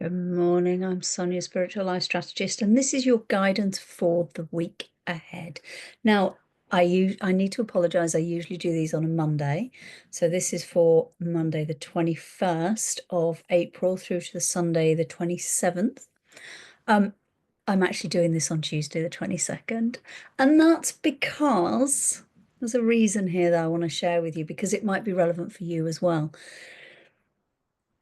Good morning, I'm Sonia, Spiritual Life Strategist, and this is your guidance for the week ahead. Now, I need to apologize. I usually do these on a Monday. So this is for Monday, the 21st of April through to the Sunday, the 27th. I'm actually doing this on Tuesday, the 22nd. And that's because there's a reason here that I want to share with you, because it might be relevant for you as well.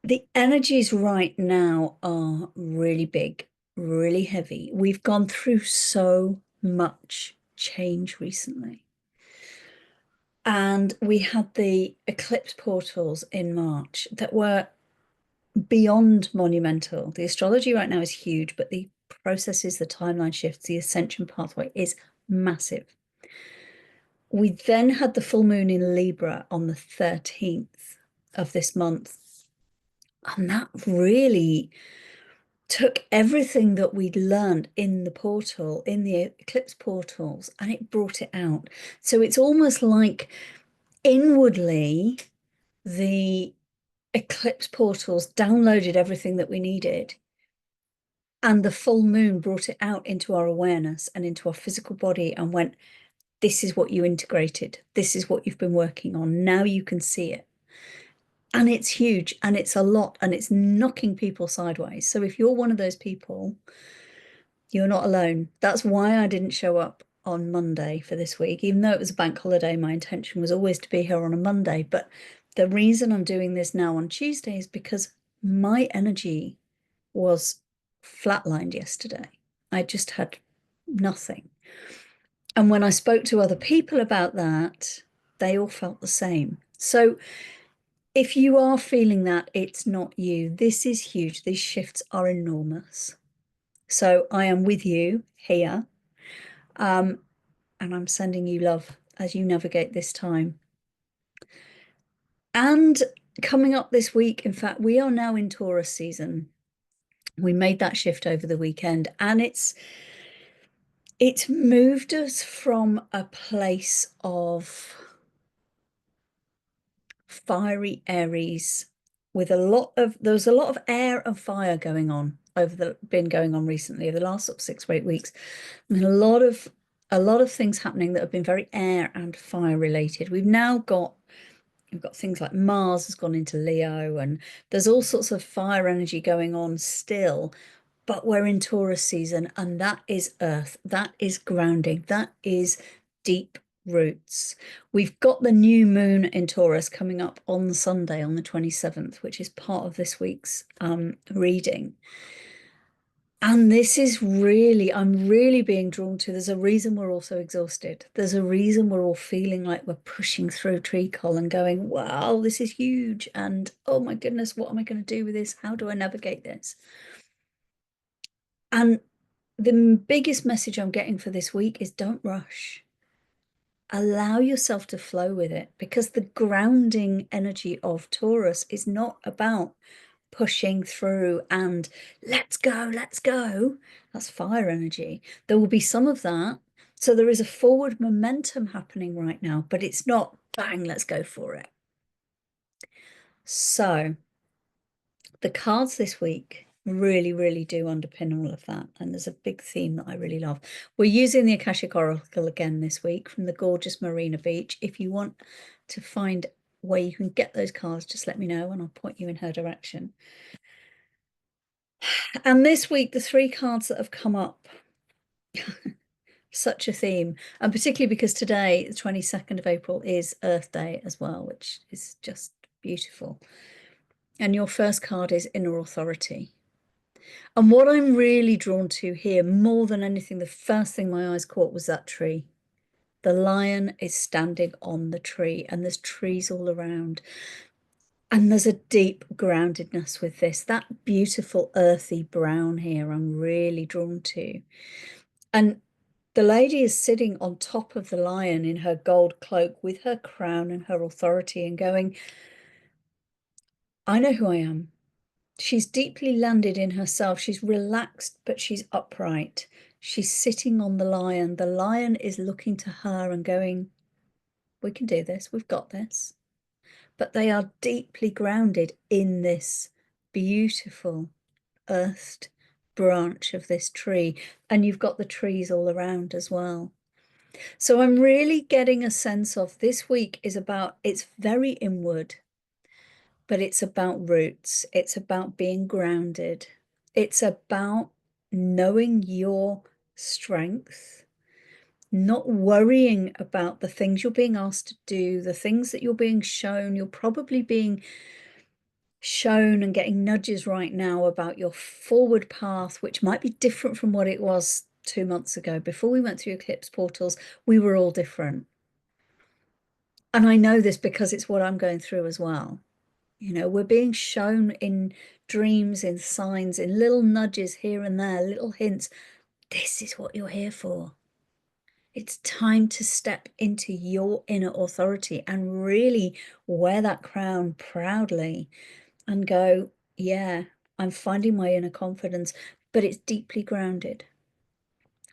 The energies right now are really big, really heavy. We've gone through so much change recently. And we had the eclipse portals in March that were beyond monumental. The astrology right now is huge, but the processes, the timeline shifts, the ascension pathway is massive. We then had the full moon in Libra on the 13th of this month. And that really took everything that we'd learned in the portal, in the eclipse portals, and it brought it out. So it's almost like inwardly the eclipse portals downloaded everything that we needed, and the full moon brought it out into our awareness and into our physical body and went, this is what you integrated. This is what you've been working on. Now you can see it. And it's huge, and it's a lot, and it's knocking people sideways. So if you're one of those people, you're not alone. That's why I didn't show up on Monday for this week. Even though it was a bank holiday, my intention was always to be here on a Monday. But the reason I'm doing this now on Tuesday is because my energy was flatlined yesterday. I just had nothing. And when I spoke to other people about that, they all felt the same. So if you are feeling that, it's not you. This is huge. These shifts are enormous. So I am with you here, and I'm sending you love as you navigate this time. And coming up this week, in fact, we are now in Taurus season. We made that shift over the weekend, and it's moved us from a place of fiery Aries with there was a lot of air and fire going on been going on recently over the last sort of 6 or 8 weeks. I mean, a lot of things happening that have been very air and fire related. We've got things like Mars has gone into Leo, and there's all sorts of fire energy going on still, but we're in Taurus season, and that is earth, that is grounding, that is deep roots. We've got the new moon in Taurus coming up on Sunday, on the 27th, which is part of this week's reading. And this is really, I'm really being drawn to, there's a reason we're all so exhausted. There's a reason we're all feeling like we're pushing through treacle and going, wow, this is huge. And oh my goodness, what am I going to do with this? How do I navigate this? And the biggest message I'm getting for this week is don't rush. Allow yourself to flow with it, because the grounding energy of Taurus is not about pushing through and let's go. That's fire energy. There will be some of that. So there is a forward momentum happening right now, but it's not bang, let's go for it. So the cards this week really, really do underpin all of that. And there's a big theme that I really love. We're using the Akashic Oracle again this week from the gorgeous Marina Beech. If you want to find where you can get those cards, just let me know and I'll point you in her direction. And this week, the 3 cards that have come up, such a theme, and particularly because today, the 22nd of April, is Earth Day as well, which is just beautiful. And your first card is Inner Authority. And what I'm really drawn to here, more than anything, the first thing my eyes caught was that tree. The lion is standing on the tree, and there's trees all around. And there's a deep groundedness with this, that beautiful earthy brown here I'm really drawn to. And the lady is sitting on top of the lion in her gold cloak with her crown and her authority and going, I know who I am. She's deeply landed in herself. She's relaxed, but she's upright. She's sitting on the lion. The lion is looking to her and going, we can do this. We've got this. But they are deeply grounded in this beautiful unearthed branch of this tree, and you've got the trees all around as well. So I'm really getting a sense of this week is about, it's very inward, but it's about roots. It's about being grounded. It's about knowing your strength, not worrying about the things you're being asked to do, the things that you're being shown. You're probably being shown and getting nudges right now about your forward path, which might be different from what it was 2 months ago. Before we went through Eclipse Portals, we were all different. And I know this because it's what I'm going through as well. You know, we're being shown in dreams, in signs, in little nudges here and there, little hints. This is what you're here for. It's time to step into your inner authority and really wear that crown proudly and go, yeah, I'm finding my inner confidence, but it's deeply grounded.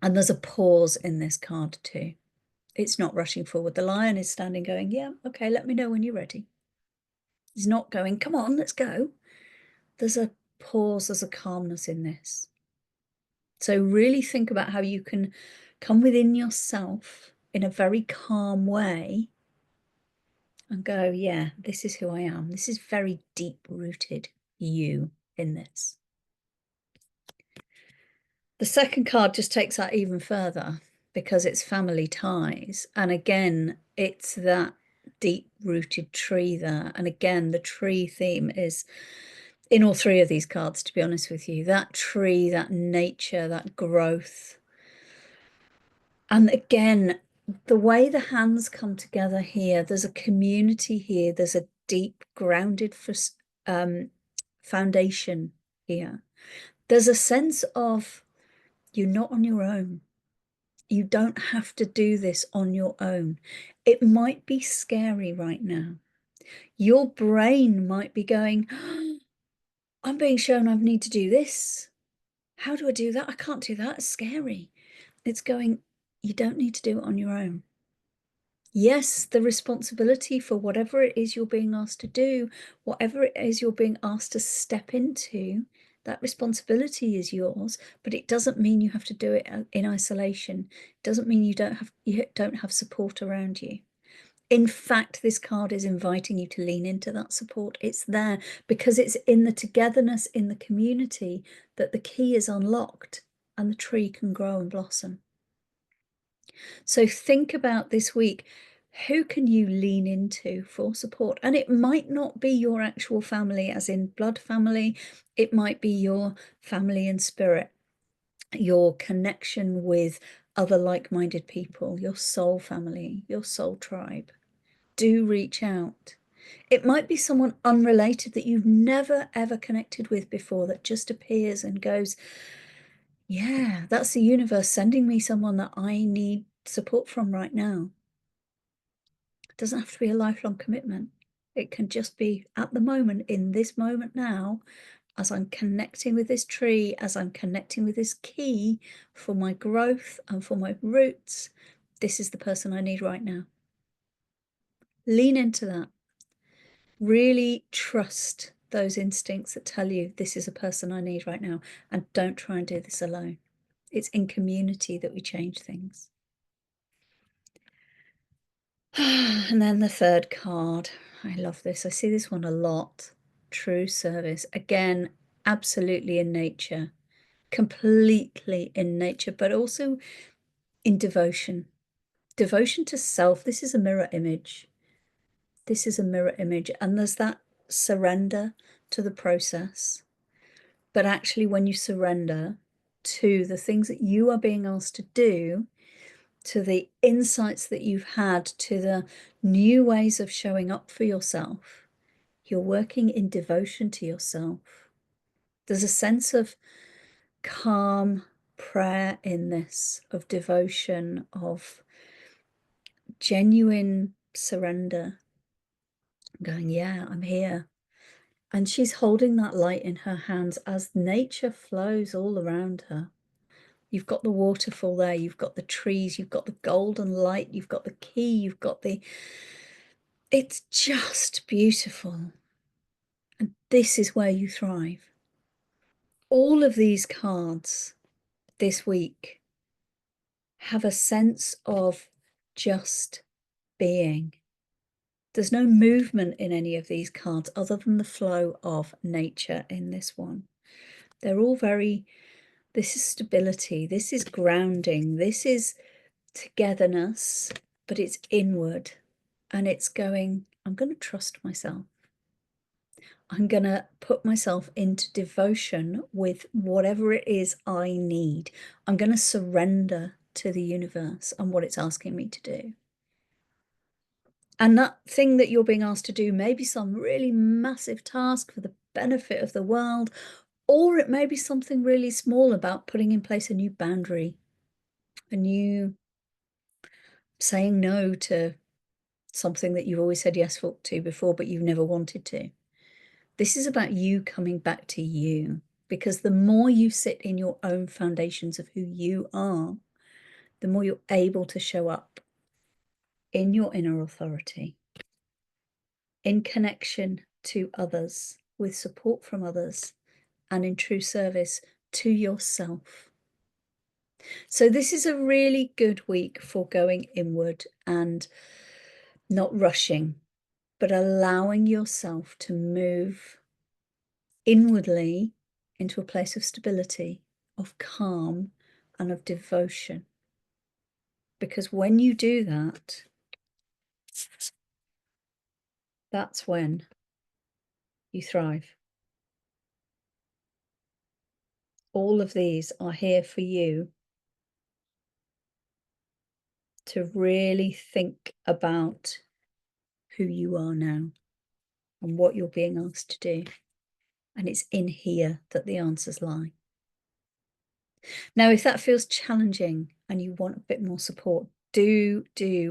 And there's a pause in this card too. It's not rushing forward. The lion is standing going, yeah, okay, let me know when you're ready. He's not going, come on, let's go. There's a pause, there's a calmness in this. So really think about how you can come within yourself in a very calm way and go, yeah, this is who I am. This is very deep-rooted you in this. The second card just takes that even further because it's family ties. And again, it's that deep-rooted tree there. And again, the tree theme is in all three of these cards, to be honest with you. That tree, that nature, that growth. And again, the way the hands come together here, there's a community here. There's a deep, grounded foundation here. There's a sense of you're not on your own. You don't have to do this on your own. It might be scary right now. Your brain might be going, oh, I'm being shown I need to do this. How do I do that? I can't do that. It's scary. It's going, you don't need to do it on your own. Yes, the responsibility for whatever it is you're being asked to do, whatever it is you're being asked to step into, that responsibility is yours, but it doesn't mean you have to do it in isolation. It doesn't mean you don't have support around you. In fact, this card is inviting you to lean into that support. It's there because it's in the togetherness in the community that the key is unlocked and the tree can grow and blossom. So think about this week, who can you lean into for support? And it might not be your actual family, as in blood family. It might be your family in spirit, your connection with other like-minded people, your soul family, your soul tribe. Do reach out. It might be someone unrelated that you've never, ever connected with before that just appears and goes, yeah, that's the universe sending me someone that I need support from right now. It doesn't have to be a lifelong commitment. It can just be at the moment, in this moment now, as I'm connecting with this tree, as I'm connecting with this key for my growth and for my roots, this is the person I need right now. Lean into that. Really trust those instincts that tell you this is a person I need right now, and don't try and do this alone. It's in community that we change things. And then the third card. I love this. I see this one a lot. True service. Again, absolutely in nature, completely in nature, but also in devotion. Devotion to self. This is a mirror image. This is a mirror image. And there's that surrender to the process. But actually, when you surrender to the things that you are being asked to do, to the insights that you've had, to the new ways of showing up for yourself, you're working in devotion to yourself. There's a sense of calm prayer in this, of devotion, of genuine surrender. Going, yeah, I'm here. And she's holding that light in her hands as nature flows all around her. You've got the waterfall there, you've got the trees, you've got the golden light, you've got the key, you've got the... It's just beautiful. And this is where you thrive. All of these cards this week have a sense of just being. There's no movement in any of these cards other than the flow of nature in this one. They're all very, this is stability, this is grounding, this is togetherness, but it's inward, and it's going, I'm going to trust myself. I'm going to put myself into devotion with whatever it is I need. I'm going to surrender to the universe and what it's asking me to do. And that thing that you're being asked to do may be some really massive task for the benefit of the world, or it may be something really small about putting in place a new boundary, a new saying no to something that you've always said yes to before, but you've never wanted to. This is about you coming back to you, because the more you sit in your own foundations of who you are, the more you're able to show up in your inner authority, in connection to others, with support from others, and in true service to yourself. So this is a really good week for going inward and not rushing, but allowing yourself to move inwardly into a place of stability, of calm, and of devotion. Because when you do that, that's when you thrive. All of these are here for you to really think about who you are now and what you're being asked to do. And it's in here that the answers lie. Now, if that feels challenging and you want a bit more support, do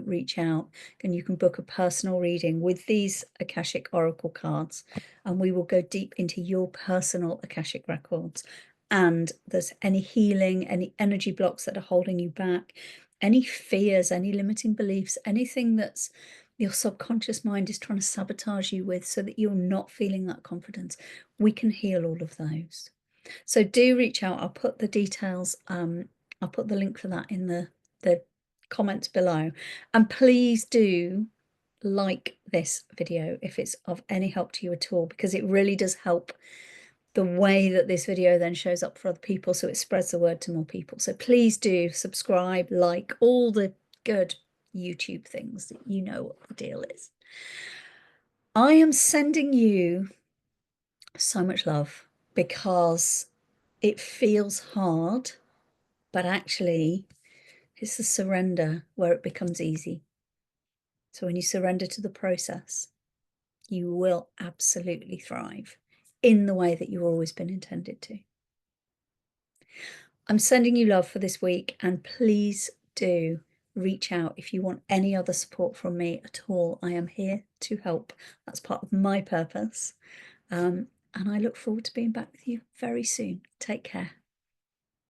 reach out, and you can book a personal reading with these Akashic Oracle cards, and we will go deep into your personal Akashic records. And there's any healing, any energy blocks that are holding you back, any fears, any limiting beliefs, anything that's your subconscious mind is trying to sabotage you with so that you're not feeling that confidence. We can heal all of those. So do reach out. I'll put the details, I'll put the link for that in the comments below. And please do like this video if it's of any help to you at all, because it really does help the way that this video then shows up for other people, so it spreads the word to more people. So please do subscribe, like, all the good YouTube things. You know what the deal is. I am sending you so much love, because it feels hard, but actually it's the surrender where it becomes easy. So when you surrender to the process, you will absolutely thrive in the way that you've always been intended to. I'm sending you love for this week, and please do reach out if you want any other support from me at all. I am here to help. That's part of my purpose. And I look forward to being back with you very soon. Take care.